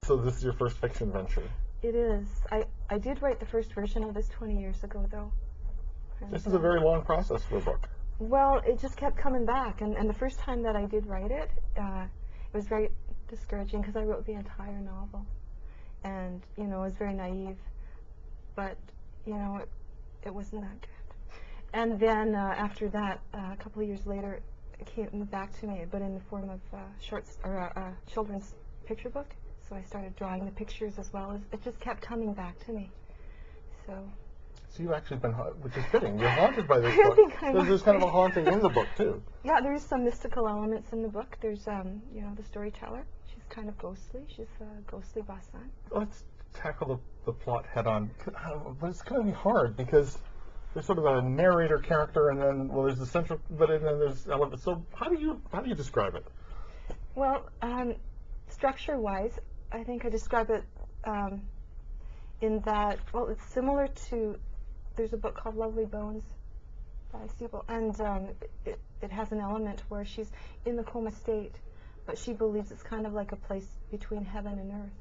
So this is your first fiction venture. It is. I did write the first version of this 20 years ago, though. And This is a very long process for a book. well, it just kept coming back, and the first time that I did write it, it was very discouraging because I wrote the entire novel, and it was very naive, but it wasn't that good. And then after that, a couple of years later, it came back to me, but in the form of shorts or a children's picture book. So I started drawing the pictures as well as it just kept coming back to me. So you've actually been, which is fitting. You're haunted by this I book. think I'm There's kind of a haunting in the book too. Yeah, there's some mystical elements in the book. There's the storyteller. She's kind of ghostly. She's a ghostly Basan. Let's tackle the plot head on. But it's going to be hard because there's sort of a narrator character, and then there's the central, but and then there's elements. So how do you describe it? Well, structure-wise, I think I describe it in that, well, it's similar to, there's a book called Lovely Bones by Siebel, and it has an element where she's in the coma state, but she believes it's kind of like a place between heaven and earth,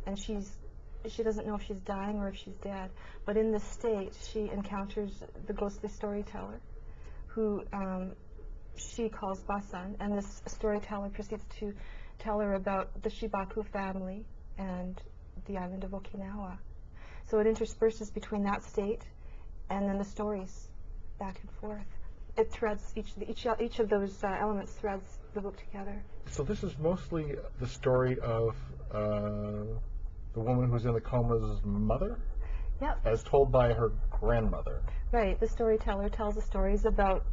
and she doesn't know if she's dying or if she's dead, but in this state she encounters the ghostly storyteller, who she calls Basan, and this storyteller proceeds to tell her about the Shibaku family and the island of Okinawa. So it intersperses between that state and then the stories back and forth. It threads, each of those elements threads the book together. So this is mostly the story of the woman who's in the coma's mother? Yep. As told by her grandmother. Right. The storyteller tells the stories about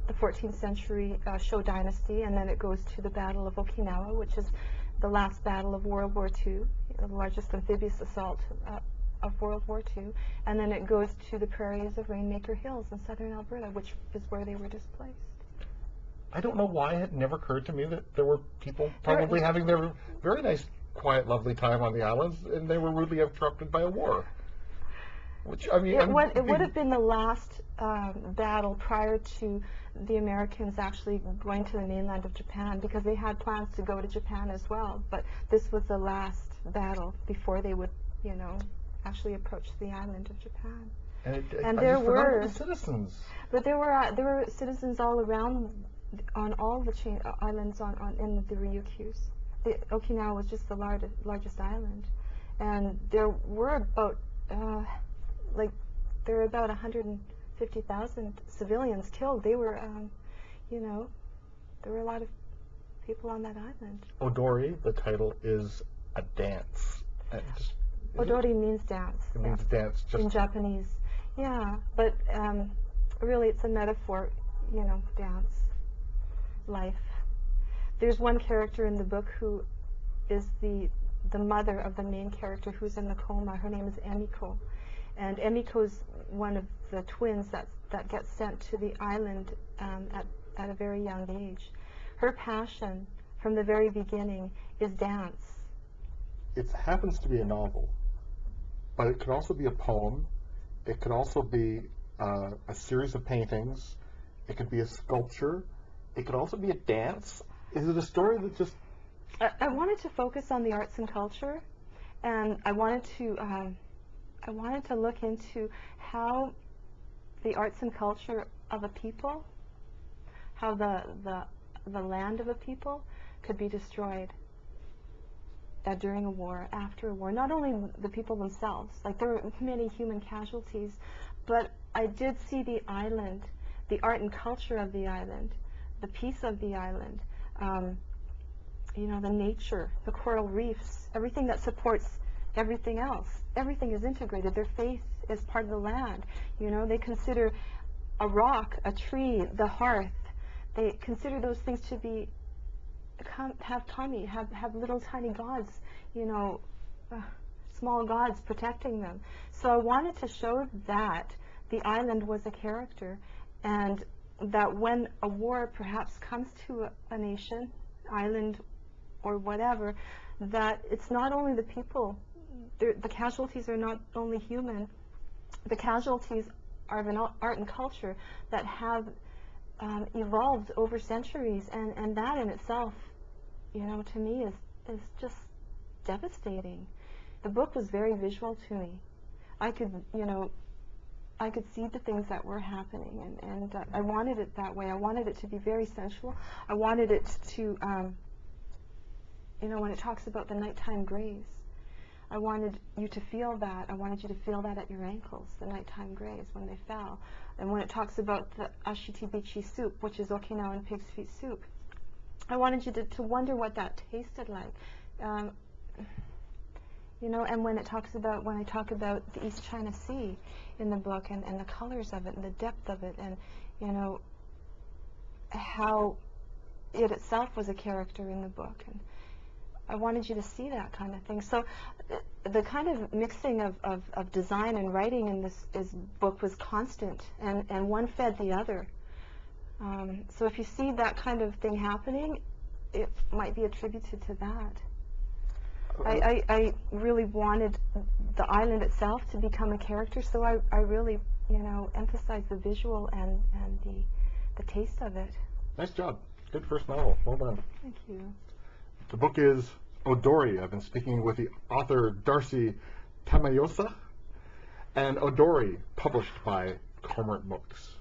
the 14th century Shou dynasty, and then it goes to the Battle of Okinawa, which is the last battle of World War II, the largest amphibious assault of World War II, and then it goes to the prairies of Rainmaker Hills in southern Alberta, which is where they were displaced. I don't know why it never occurred to me that there were people probably having their very nice, quiet, lovely time on the islands, and they were rudely interrupted by a war. Which, I mean, it would have been the last battle prior to the Americans actually going to the mainland of Japan, because they had plans to go to Japan as well, but this was the last battle before they would, actually approach the island of Japan. And there were citizens. But there were citizens all around on all the islands in the Ryukyus. Okinawa was just the largest island, and there were about there were about 150,000 civilians killed. They were, there were a lot of people on that island. Odori, the title, is a dance. Odori means dance. It means dance, just in Japanese. Yeah, but really it's a metaphor, dance, life. There's one character in the book who is the mother of the main character who's in the coma. Her name is Emiko. And Emiko's one of the twins that gets sent to the island at a very young age. Her passion from the very beginning is dance. It happens to be a novel, but it could also be a poem. It could also be a series of paintings. It could be a sculpture. It could also be a dance. Is it a story that just... I wanted to focus on the arts and culture, and I wanted to look into how the arts and culture of a people, how the land of a people could be destroyed during a war, after a war. Not only the people themselves, like there were many human casualties, but I did see the island, the art and culture of the island, the peace of the island, the nature, the coral reefs, everything that supports everything else. Everything is integrated. Their faith is part of the land. They consider a rock, a tree, the hearth. They consider those things to be have kami, have little tiny gods, small gods protecting them. So I wanted to show that the island was a character, and that when a war perhaps comes to a nation, island, or whatever, that it's not only the people. The casualties are not only human. The casualties are of an art and culture that have evolved over centuries, and that in itself, to me is just devastating. The book was very visual to me. I could, I could see the things that were happening, and I wanted it that way. I wanted it to be very sensual. I wanted it to, when it talks about the nighttime grays, I wanted you to feel that. I wanted you to feel that at your ankles, the nighttime grays when they fell. And when it talks about the ashitibichi soup, which is Okinawan pig's feet soup, I wanted you to wonder what that tasted like. And when I talk about the East China Sea in the book, and the colors of it, and the depth of it, and, how it itself was a character in the book. And I wanted you to see that kind of thing. So the kind of mixing of design and writing in this book was constant, and one fed the other. So if you see that kind of thing happening, it might be attributed to that. I really wanted the island itself to become a character, so I really, emphasized the visual and the taste of it. Nice job. Good first novel. Well done. Thank you. The book is Odori. I've been speaking with the author Darcy Tamayose, and Odori, published by Cormorant Books.